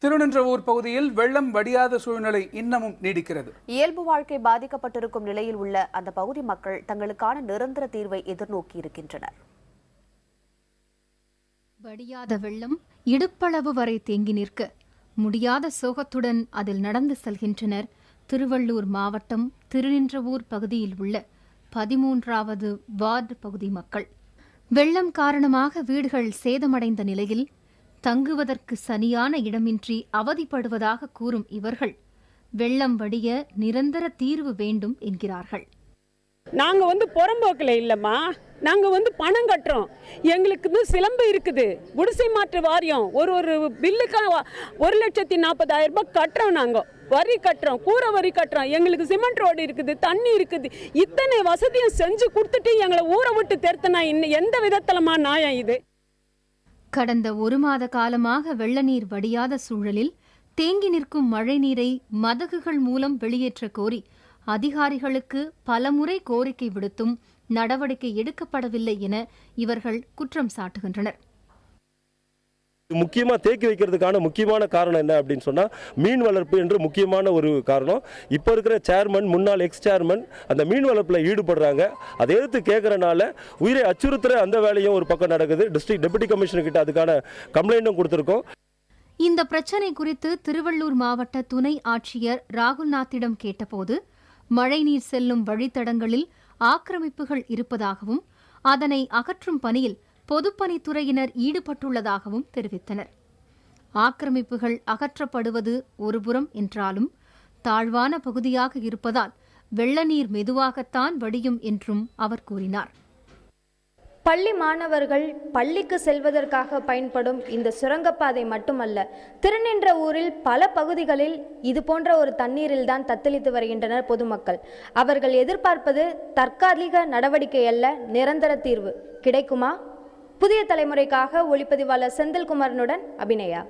திருநின்றவூர் பகுதியில் வெள்ளம் வடியாத சூழ்நிலை இன்னமும் நீடிக்கிறது. இயல்பு வாழ்க்கை பாதிக்கப்பட்டிருக்கும் நிலையில் உள்ள அந்த பகுதி மக்கள் தங்களுக்கான நிரந்தர தீர்வை எதிர்நோக்கி இருக்கின்றனர். வடியாத வெள்ளம் இடுப்பளவு வரை தேங்கி நிற்க முடியாத சோகத்துடன் அதில் நடந்து செல்கின்றனர் திருவள்ளூர் மாவட்டம் திருநின்றவூர் பகுதியில் உள்ள 13வது வார்டு பகுதி மக்கள். வெள்ளம் காரணமாக வீடுகள் சேதமடைந்த நிலையில் தங்குவதற்கு சரியான இடமின்றி அவதிப்படுவதாக கூறும் இவர்கள் வெள்ளம் வடிய நிரந்தர தீர்வு வேண்டும் என்கிறார்கள். நாங்க புறம்போக்கில் இல்லம்மா, நாங்க பணம் கட்டுறோம். எங்களுக்கு சிலம்பு இருக்குது, குடிசை மாற்று வாரியம் ஒரு பில்லுக்கு 1,40,000 ரூபாய் கட்டுறோம். நாங்க வரி கட்டுறோம், கூரை வரி கட்டுறோம். எங்களுக்கு சிமெண்ட் ரோடு இருக்குது, தண்ணி இருக்குது. இத்தனை வசதியும் செஞ்சு கொடுத்துட்டு எங்களை ஊரை விட்டு தெருத்தனா இன்னும் எந்த விதத்திலமா நியாயம் இது? கடந்த 1 மாத காலமாக வெள்ள நீர் வடியாத சூழலில் தேங்கி நிற்கும் மழை நீரை மதகுகள் மூலம் வெளியேற்ற கோரி அதிகாரிகளுக்கு பலமுறை கோரிக்கை விடுத்தும் நடவடிக்கை எடுக்கப்படவில்லை என இவர்கள் குற்றம் சாட்டுகின்றனர். முக்கியமாக தேக்கி வைக்கிறதுக்கான முக்கியமான காரணம் என்ன அப்படின்னு சொன்னால் மீன் வளர்ப்பு என்று முக்கியமான ஒரு காரணம். இப்போ இருக்கிற சேர்மன், முன்னாள் எக்ஸ் சேர்மன் அந்த மீன் வளர்ப்பில் ஈடுபடுறாங்க. அதை எதிர்த்து கேட்கறனால உயிரை அச்சுறுத்துற அந்த வேலையும் ஒரு பக்கம் நடக்குது. டிஸ்ட்ரிக்ட் டெபுட்டி கமிஷனர் கிட்ட அதுக்கான கம்ப்ளைண்ட்டும் கொடுத்துருக்கோம். இந்த பிரச்சினை குறித்து திருவள்ளூர் மாவட்ட துணை ஆட்சியர் ராகுல்நாத்திடம் கேட்டபோது மழைநீர் செல்லும் வழித்தடங்களில் ஆக்கிரமிப்புகள் இருப்பதாகவும் அதனை அகற்றும் பணியில் பொதுப்பணித்துறையினர் ஈடுபட்டுள்ளதாகவும் தெரிவித்தனர். ஆக்கிரமிப்புகள் அகற்றப்படுவது ஒருபுறம் என்றாலும் தாழ்வான பகுதியாக இருப்பதால் வெள்ள நீர் மெதுவாகத்தான் வடியும் என்றும் அவர் கூறினார். பள்ளி மாணவர்கள் பள்ளிக்கு செல்வதற்காக பயன்படும் இந்த சுரங்கப்பாதை மட்டுமல்ல, திருநின்றவூரில் பல பகுதிகளில் இது போன்ற ஒரு தண்ணீரில்தான் தத்தளித்து வருகின்றனர் பொதுமக்கள். அவர்கள் எதிர்பார்ப்பது தற்காலிக நடவடிக்கை அல்ல, நிரந்தர தீர்வு. கிடைக்குமா? புதிய தலைமுறைக்காக ஒளிப்பதிவாளர் செந்தில்குமாரனுடன் அபிநயா.